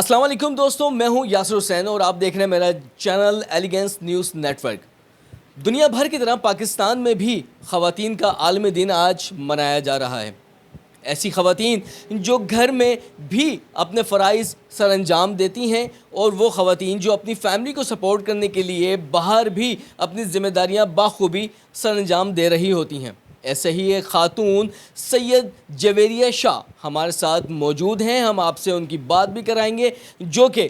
अस्सलाम वालेकुम दोस्तों, मैं हूं यासिर हुसैन और आप देख रहे हैं मेरा चैनल एलिगेंस न्यूज़ नेटवर्क। दुनिया भर की तरह पाकिस्तान में भी ख़वातीन का आलमी दिन आज मनाया जा रहा है। ऐसी ख़वातीन जो घर में भी अपने फ़राइज़ सरअंजाम देती हैं और वो ख़वातीन जो अपनी फ़ैमिली को सपोर्ट करने के लिए बाहर भी अपनी ज़िम्मेदारियाँ बाखूबी सरअंजाम दे रही होती हैं। ऐसे ही एक ख़ातून सैयद जवेरिया शाह हमारे साथ मौजूद हैं। हम आपसे उनकी बात भी कराएंगे, जो कि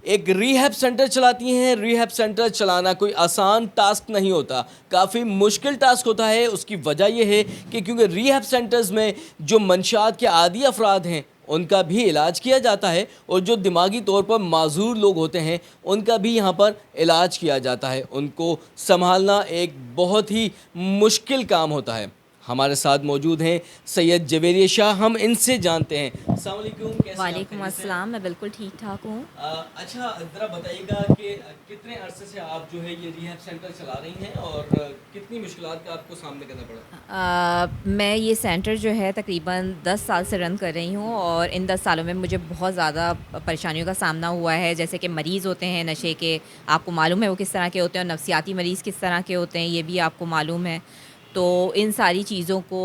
एक रिहैब सेंटर चलाती हैं। रिहैब सेंटर चलाना कोई आसान टास्क नहीं होता, काफ़ी मुश्किल टास्क होता है। उसकी वजह यह है कि क्योंकि रिहैब सेंटर्स में जो मंशात के आदी अफराद हैं उनका भी इलाज किया जाता है और जो दिमागी तौर पर माजूर लोग होते हैं उनका भी यहाँ पर इलाज किया जाता है। उनको संभालना एक बहुत ही मुश्किल काम होता है। हमारे साथ मौजूद हैं सैयद जवेरिया शाह, हम इनसे जानते हैं। अस्सलाम वालेकुम, कैसे हैं आप? वालेकुम अस्सलाम, मैं बिल्कुल ठीक ठाक हूँ। अच्छा, ज़रा बताइएगा कि कितने अरसे से आप जो है ये रिहैब सेंटर चला रही हैं और कितनी मुश्किलात का आपको सामना करना पड़ा? मैं ये सेंटर जो है तकरीबन 10 साल से रन कर रही हूँ और इन 10 सालों में मुझे बहुत ज़्यादा परेशानियों का सामना हुआ है। जैसे कि मरीज़ होते हैं नशे के, आपको मालूम है वो किस तरह के होते हैं, और नफसियाती मरीज़ किस तरह के होते हैं ये भी आपको मालूम है। तो इन सारी चीज़ों को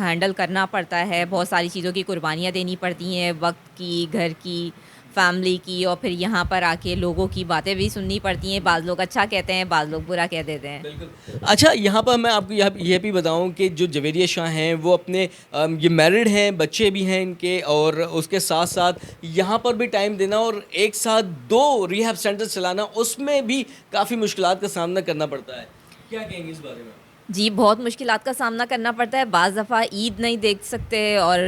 हैंडल करना पड़ता है, बहुत सारी चीज़ों की कुर्बानियाँ देनी पड़ती हैं, वक्त की, घर की, फैमिली की, और फिर यहाँ पर आके लोगों की बातें भी सुननी पड़ती हैं। बाज़ लोग अच्छा कहते हैं, बाज़ लोग बुरा कह देते हैं। बिल्कुल। अच्छा, यहाँ पर मैं आपको यह भी बताऊँ कि जो जवेरिया शाह हैं वो अपने ये मैरिड हैं, बच्चे भी हैं इनके, और उसके साथ-साथ यहाँ पर भी टाइम देना और एक साथ 2 रिहैब सेंटर चलाना, उसमें भी काफ़ी मुश्किलात का सामना करना पड़ता है। क्या कहेंगे इस बारे में? जी, बहुत मुश्किलात का सामना करना पड़ता है। बाज़ दफ़ा ईद नहीं देख सकते और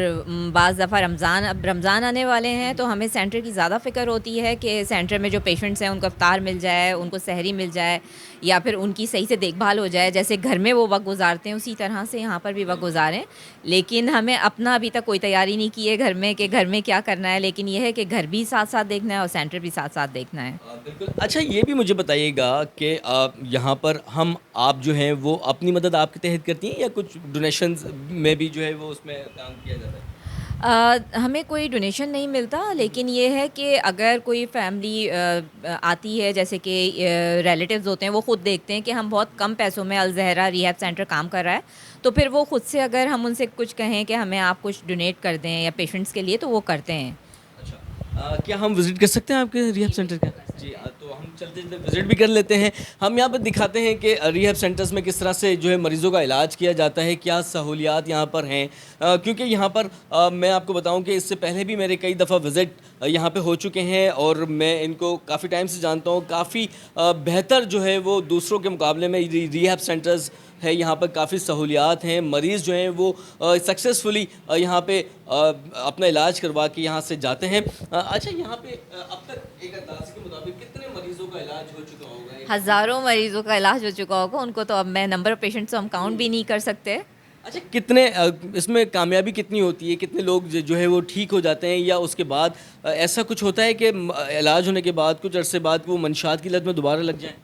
बाज़ दफ़ा रमज़ान, अब रमज़ान आने वाले हैं तो हमें सेंटर की ज़्यादा फ़िक्र होती है कि सेंटर में जो पेशेंट्स हैं उनको इफ्तार मिल जाए, उनको सहरी मिल जाए, या फिर उनकी सही से देखभाल हो जाए। जैसे घर में वो वक़्त गुज़ारते हैं उसी तरह से यहाँ पर भी वक़्त गुज़ारें। लेकिन हमें अपना अभी तक कोई तैयारी नहीं की है घर में कि घर में क्या करना है, लेकिन ये है कि घर भी साथ-साथ देखना है और सेंटर भी साथ-साथ देखना है। बिल्कुल। अच्छा, ये भी मुझे बताइएगा कि यहाँ पर आप जो हैं वो अपनी मदद आपके तहत करती हैं या कुछ डोनेशंस में भी जो है वो उसमें काम किया जाता है? हमें कोई डोनेशन नहीं मिलता, लेकिन ये है कि अगर कोई फैमिली आती है, जैसे कि रिलेटिव्स होते हैं, वो ख़ुद देखते हैं कि हम बहुत कम पैसों में अल ज़हरा रिहैब सेंटर काम कर रहा है, तो फिर वो ख़ुद से अगर हम उनसे कुछ कहें कि हमें आप कुछ डोनेट कर दें या पेशेंट्स के लिए, तो वो करते हैं। अच्छा, क्या हम विज़िट कर सकते हैं आपके रिहैब सेंटर का? जी, तो हम चलते-चलते विज़िट भी कर लेते हैं। हम यहाँ पर दिखाते हैं कि रिहैब सेंटर्स में किस तरह से जो है मरीज़ों का इलाज किया जाता है, क्या सहूलियात यहाँ पर हैं। क्योंकि यहाँ पर मैं आपको बताऊँ कि इससे पहले भी मेरे कई दफ़ा विज़िट यहाँ पे हो चुके हैं और मैं इनको काफ़ी टाइम से जानता हूँ। काफ़ी बेहतर जो है वो दूसरों के मुकाबले में रिहैब सेंटर्स है, यहाँ पर काफ़ी सहूलियात हैं। मरीज़ जो हैं वो सक्सेसफुली यहाँ पे अपना इलाज करवा के यहाँ से जाते हैं। अच्छा, यहाँ पे अब तक एक अंदाज़े के मुताबिक कितने मरीज़ों का इलाज हो चुका होगा? हज़ारों मरीज़ों का इलाज हो चुका होगा, उनको तो अब मैं नंबर ऑफ़ पेशेंट्स तो हम काउंट भी नहीं कर सकते। अच्छा, कितने इसमें कामयाबी कितनी होती है? कितने लोग जो है वो ठीक हो जाते हैं, या उसके बाद ऐसा कुछ होता है कि इलाज होने के बाद कुछ अरसे बाद वो मंशात की लत में दोबारा लग जाएँ?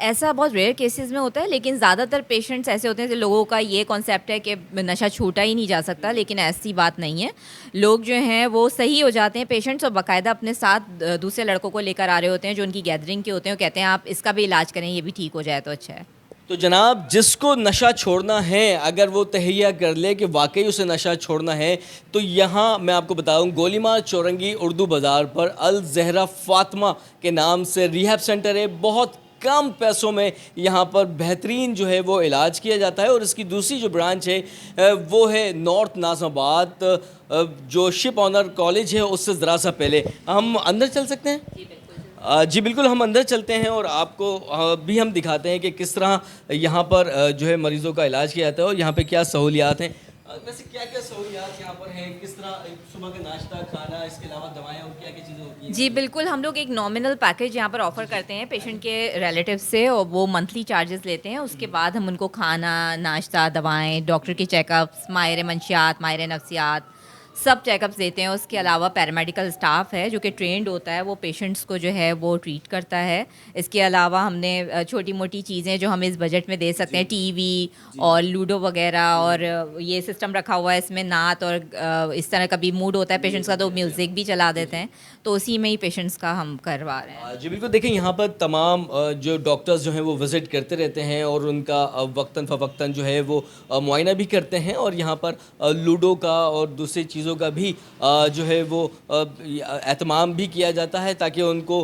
ऐसा बहुत रेयर केसेस में होता है, लेकिन ज़्यादातर पेशेंट्स ऐसे होते हैं कि लोगों का ये कॉन्सेप्ट है कि नशा छूटा ही नहीं जा सकता, लेकिन ऐसी बात नहीं है। लोग जो हैं वो सही हो जाते हैं पेशेंट्स, और बाकायदा अपने साथ दूसरे लड़कों को लेकर आ रहे होते हैं जो उनकी गैदरिंग के होते हैं, वो कहते हैं आप इसका भी इलाज करें, ये भी ठीक हो जाए तो अच्छा है। तो जनाब, जिसको नशा छोड़ना है, अगर वो तहैया कर ले कि वाकई उसे नशा छोड़ना है, तो यहाँ मैं आपको बताऊँ, गोलीमार चौरंगी उर्दू बाज़ार पर अल ज़हरा फ़ातिमा के नाम से रिहैब सेंटर है। बहुत कम पैसों में यहाँ पर बेहतरीन जो है वो इलाज किया जाता है। और इसकी दूसरी जो ब्रांच है वो है नॉर्थ नाज़िमाबाद, जो शिप ऑनर कॉलेज है उससे ज़रा सा पहले। हम अंदर चल सकते हैं? जी बिल्कुल, हम अंदर चलते हैं और आपको भी हम दिखाते हैं कि किस तरह यहाँ पर जो है मरीज़ों का इलाज किया जाता है और यहाँ पे क्या सहूलियात हैं। वैसे क्या-क्या सहूलियात यहाँ पर हैं? किस तरह सुबह का नाश्ता, खाना, इसके अलावा दवाएँ और क्या-क्या चीज़ें होती हैं? जी, बिल्कुल, हम लोग एक नॉमिनल पैकेज यहाँ पर ऑफ़र करते हैं पेशेंट के रिलेटिव से, और वो मंथली चार्जेस लेते हैं। उसके बाद हम उनको खाना, नाश्ता, दवाएँ, डॉक्टर के चेकअप्स, माहिर मंशियात, माहिर नफ्सियात, सब चेकअप्स देते हैं। उसके अलावा पैरामेडिकल स्टाफ़ है जो कि ट्रेंड होता है, वो पेशेंट्स को जो है वो ट्रीट करता है। इसके अलावा हमने छोटी-मोटी चीज़ें जो हम इस बजट में दे सकते हैं, टीवी और लूडो वगैरह, और ये सिस्टम रखा हुआ है इसमें नात, और इस तरह कभी मूड होता है पेशेंट्स का तो म्यूज़िक भी चला देते हैं। तो उसी में ही पेशेंट्स का हम करवा रहे हैं। जी बिल्कुल, देखिए यहाँ पर तमाम जो डॉक्टर्स जो हैं वो विज़िट करते रहते हैं और उनका वक्तन फ़वक्तन जो है वो मुआयना भी करते हैं और यहाँ पर लूडो का और दूसरी चीज़ों का भी जो है वो एहतमाम भी किया जाता है ताकि उनको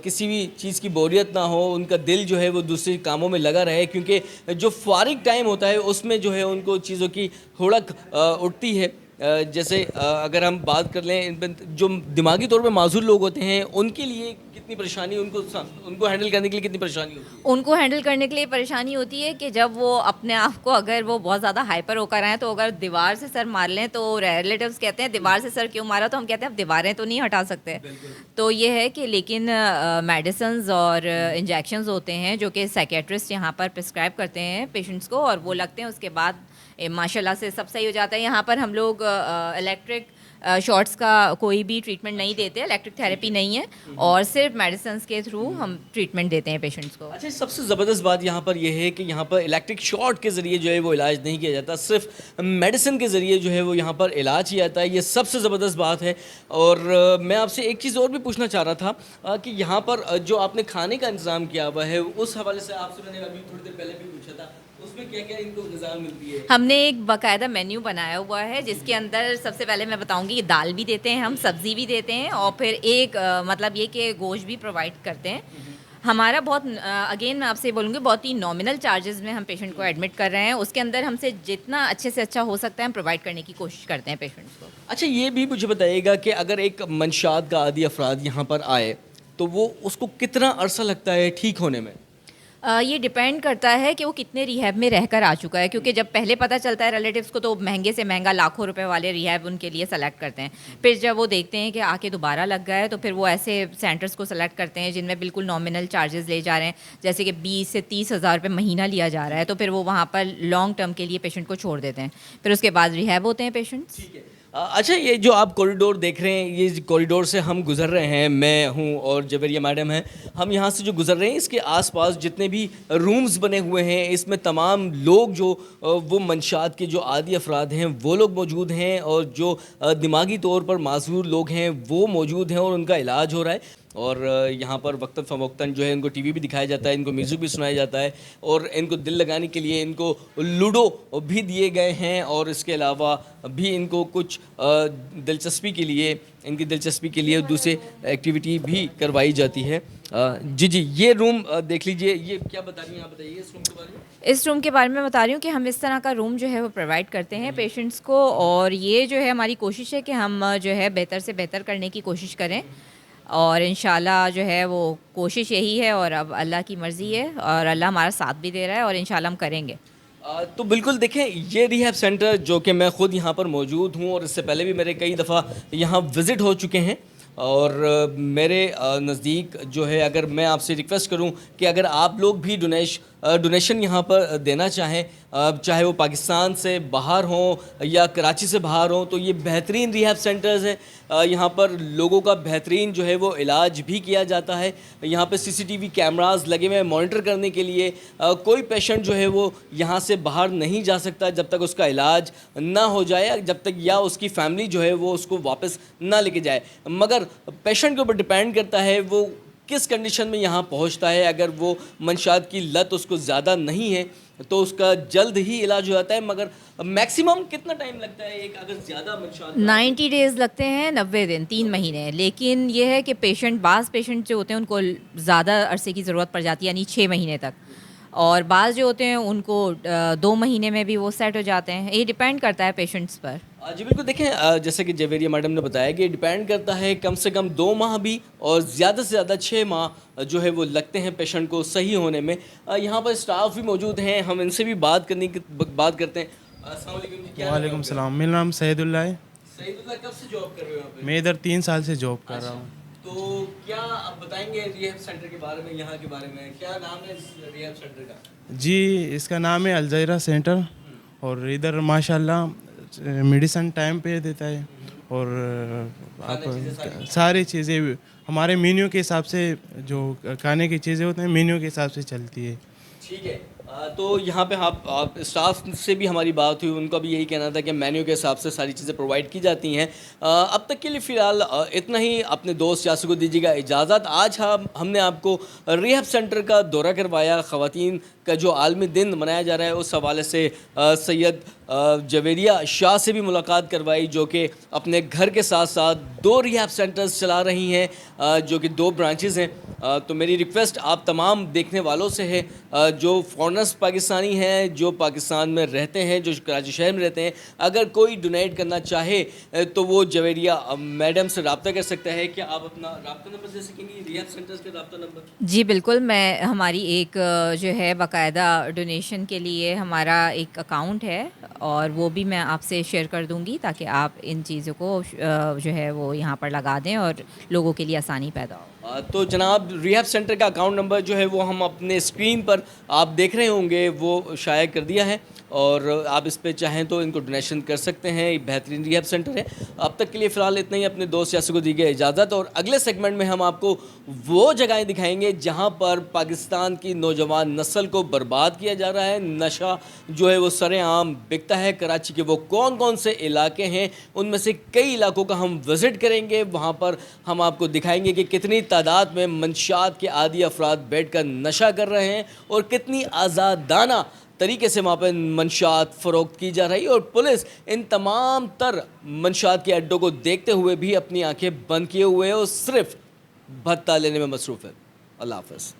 किसी भी चीज़ की बोरियत ना हो, उनका दिल जो है वो दूसरे कामों में लगा रहे, क्योंकि जो फारिग टाइम होता है उसमें जो है उनको चीज़ों की हुड़क उठती है। जैसे अगर हम बात कर लें जो दिमागी तौर पे माजूर लोग होते हैं उनके लिए कितनी परेशानी, उनको हैंडल करने के लिए कितनी परेशानी होती है? उनको हैंडल करने के लिए परेशानी होती है कि जब वो अपने आप को, अगर वो बहुत ज़्यादा हाइपर होकर आएँ तो अगर दीवार से सर मार लें तो रिलेटिव्स कहते हैं दीवार से सर क्यों मारा, तो हम कहते हैं अब दीवारें तो नहीं हटा सकते। तो ये है कि लेकिन मेडिसिन्स और इंजेक्शंस होते हैं जो कि साइकेट्रिस्ट यहाँ पर प्रिस्क्राइब करते हैं पेशेंट्स को, और वो लगते हैं, उसके बाद माशाल्लाह से सब सही हो जाता है। यहाँ पर हम लोग इलेक्ट्रिक शॉट्स का कोई भी ट्रीटमेंट नहीं देते, इलेक्ट्रिक थेरेपी नहीं है, और सिर्फ मेडिसिन्स के थ्रू हम ट्रीटमेंट देते हैं पेशेंट्स को। अच्छा, सबसे ज़बरदस्त बात यहाँ पर यह है कि यहाँ पर इलेक्ट्रिक शॉट के ज़रिए जो है वो इलाज नहीं किया जाता, सिर्फ मेडिसिन के ज़रिए जो है वो यहाँ पर इलाज किया जाता है। ये सबसे ज़बरदस्त बात है। और मैं आपसे एक चीज़ और भी पूछना चाह रहा था कि यहाँ पर जो आपने खाने का इंतज़ाम किया हुआ है, उस हवाले से आपसे मैंने अभी थोड़ी देर पहले भी पूछा था, उसमें क्या क्या इनको ग़िज़ा मिलती है? हमने एक बाकायदा मेन्यू बनाया हुआ है जिसके अंदर सबसे पहले मैं बताऊंगी कि दाल भी देते हैं हम, सब्ज़ी भी देते हैं, और फिर एक मतलब ये कि गोश्त भी प्रोवाइड करते हैं। हमारा बहुत अगेन मैं आपसे बोलूँगी बहुत ही नॉमिनल चार्जेस में हम पेशेंट को एडमिट कर रहे हैं। उसके अंदर हमसे जितना अच्छे से अच्छा हो सकता है हम प्रोवाइड करने की कोशिश करते हैं पेशेंट्स को। अच्छा, ये भी मुझे बताइएगा कि अगर एक मंशात का आदी अफराद यहाँ पर आए तो वो उसको कितना अरसा लगता है ठीक होने में? ये डिपेंड करता है कि वो कितने रिहैब में रहकर आ चुका है, क्योंकि जब पहले पता चलता है रिलेटिव्स को तो महंगे से महंगा लाखों रुपए वाले रिहैब उनके लिए सेलेक्ट करते हैं। फिर जब वो देखते हैं कि आके दोबारा लग गया है तो फिर वो ऐसे सेंटर्स को सेलेक्ट करते हैं जिनमें बिल्कुल नॉमिनल चार्जेस ले जा रहे हैं, जैसे कि 20 से 30 हज़ार रुपये महीना लिया जा रहा है, तो फिर वो वहाँ पर लॉन्ग टर्म के लिए पेशेंट को छोड़ देते हैं। फिर उसके बाद रिहैब होते हैं पेशेंट्स। ठीक है। अच्छा, ये जो आप कॉरिडोर देख रहे हैं, ये कॉरिडोर से हम गुजर रहे हैं, मैं हूँ और जवेरिया मैडम हैं, हम यहाँ से जो गुजर रहे हैं इसके आसपास जितने भी रूम्स बने हुए हैं इसमें तमाम लोग जो वो मंशात के जो आदी अफराद हैं वो लोग मौजूद हैं, और जो दिमागी तौर पर माजूर लोग हैं वो मौजूद हैं और उनका इलाज हो रहा है। और यहाँ पर वक्तन फ़वक्तन जो है इनको टीवी भी दिखाया जाता है, इनको म्यूज़िक भी सुनाया जाता है, और इनको दिल लगाने के लिए इनको लूडो भी दिए गए हैं, और इसके अलावा भी इनको कुछ दिलचस्पी के लिए, इनकी दिलचस्पी के लिए दूसरे एक्टिविटी भी करवाई जाती है। जी जी, ये रूम देख लीजिए, ये क्या बता रही हैं आप, बताइए इस रूम के बारे में। इस रूम के बारे में बता रही हूँ कि हम इस तरह का रूम जो है वो प्रोवाइड करते हैं पेशेंट्स को, और ये जो है हमारी कोशिश है कि हम जो है बेहतर से बेहतर करने की कोशिश करें, और इंशाल्लाह जो है वो कोशिश यही है, और अब अल्लाह की मर्ज़ी है और अल्लाह हमारा साथ भी दे रहा है, और इंशाल्लाह हम करेंगे। तो बिल्कुल देखें, ये रिहैब सेंटर जो कि मैं ख़ुद यहाँ पर मौजूद हूँ और इससे पहले भी मेरे कई दफ़ा यहाँ विज़िट हो चुके हैं, और मेरे नज़दीक जो है, अगर मैं आपसे रिक्वेस्ट करूं कि अगर आप लोग भी डोनेशन यहाँ पर देना चाहें, चाहे वो पाकिस्तान से बाहर हों या कराची से बाहर हों, तो ये बेहतरीन रिहैब सेंटर्स हैं। यहाँ पर लोगों का बेहतरीन जो है वो इलाज भी किया जाता है। यहाँ पे सीसीटीवी कैमरास लगे हुए हैं मॉनिटर करने के लिए। कोई पेशेंट जो है वो यहाँ से बाहर नहीं जा सकता जब तक उसका इलाज ना हो जाए, जब तक या उसकी फैमिली जो है वो उसको वापस ना लेके जाए। मगर पेशेंट के ऊपर डिपेंड करता है वो किस कंडीशन में यहाँ पहुँचता है। अगर वो मंशात की लत उसको ज़्यादा नहीं है तो उसका जल्द ही इलाज हो जाता है, मगर मैक्सिमम कितना टाइम लगता है एक अगर ज़्यादा मंशात? 90 डेज़ लगते हैं, 90 दिन, 3 महीने। लेकिन ये है कि बाज़ पेशेंट जो होते हैं उनको ज़्यादा अरसे की ज़रूरत पड़ जाती है, यानी 6 महीने तक, और बाज़ जो होते हैं उनको 2 महीने में भी वो सेट हो जाते हैं। ये डिपेंड करता है पेशेंट्स पर। जी बिल्कुल, देखें जैसे कि जवेरिया मैडम ने बताया कि डिपेंड करता है, कम से कम 2 माह भी और ज़्यादा से ज़्यादा 6 माह जो है वो लगते हैं पेशेंट को सही होने में। यहाँ पर स्टाफ भी मौजूद हैं, हम इनसे भी बात करते हैं। अस्सलाम वालेकुम जी, क्या? वालेकुम सलाम, मेरा नाम सैदुल्ला है। सईदुल्लाह, कब से जॉब कर रहे हो यहाँ पे? मैं इधर 3 साल से जॉब कर रहा हूँ। तो क्या आप बताएंगे रिहैब सेंटर के बारे में, यहाँ के बारे में, क्या नाम है इस रिहैब सेंटर का? जी, इसका नाम है अलजैरा सेंटर, और इधर माशाल्लाह मेडिसिन टाइम पे देता है, और आप सारी चीज़ें हमारे मेन्यू के हिसाब से, जो खाने की चीज़ें होती हैं मेन्यू के हिसाब से चलती है। ठीक है, तो यहाँ पे आप स्टाफ से भी हमारी बात हुई, उनका भी यही कहना था कि मेन्यू के हिसाब से सारी चीज़ें प्रोवाइड की जाती हैं। अब तक के लिए फ़िलहाल इतना ही। अपने दोस्त यासर को दीजिएगा इजाज़त। आज हमने आपको रिहैब सेंटर का दौरा करवाया। ख़वातीन का जो आलमी दिन मनाया जा रहा है उस हवाले से सैयद जवेरिया शाह से भी मुलाकात करवाई, जो कि अपने घर के साथ साथ 2 रिहैब सेंटर्स चला रही हैं, जो कि 2 ब्रांचेज़ हैं। तो मेरी रिक्वेस्ट आप तमाम देखने वालों से है, जो फॉरेनर्स पाकिस्तानी हैं, जो पाकिस्तान में रहते हैं, जो कराची शहर में रहते हैं, अगर कोई डोनेट करना चाहे तो वो जवेरिया मैडम से रब्ता कर सकता है। क्या आप अपना रब्ता नंबर दे सकेंगी, रिहैब सेंटर्स का रब्ता नंबर? जी बिल्कुल, मैं हमारी एक जो है बाकायदा डोनेशन के लिए हमारा एक अकाउंट है और वो भी मैं आपसे शेयर कर दूंगी, ताकि आप इन चीज़ों को जो है वो यहाँ पर लगा दें और लोगों के लिए आसानी पैदा हो। तो जनाब, रिहैब सेंटर का अकाउंट नंबर जो है वो हम अपने स्क्रीन पर आप देख रहे होंगे, वो शाया कर दिया है और आप इस पे चाहें तो इनको डोनेशन कर सकते हैं। ये बेहतरीन रिहैब सेंटर है। अब तक के लिए फ़िलहाल इतना ही। अपने दोस्त यासर को दी गई इजाज़त, और अगले सेगमेंट में हम आपको वो जगहें दिखाएंगे जहाँ पर पाकिस्तान की नौजवान नस्ल को बर्बाद किया जा रहा है, नशा जो है वो सरेआम बिकता है। कराची के वो कौन कौन से इलाके हैं, उनमें से कई इलाकों का हम विज़िट करेंगे। वहाँ पर हम आपको दिखाएंगे कि कितनी तादाद में मंशात के आदी अफराद बैठ कर नशा कर रहे हैं और कितनी आज़ादाना तरीके से वहाँ पर मंशात फ़रोख्त की जा रही है, और पुलिस इन तमाम तर मंशात के अड्डों को देखते हुए भी अपनी आंखें बंद किए हुए है और सिर्फ भत्ता लेने में मसरूफ़ है। अल्लाह हाफ़िज़।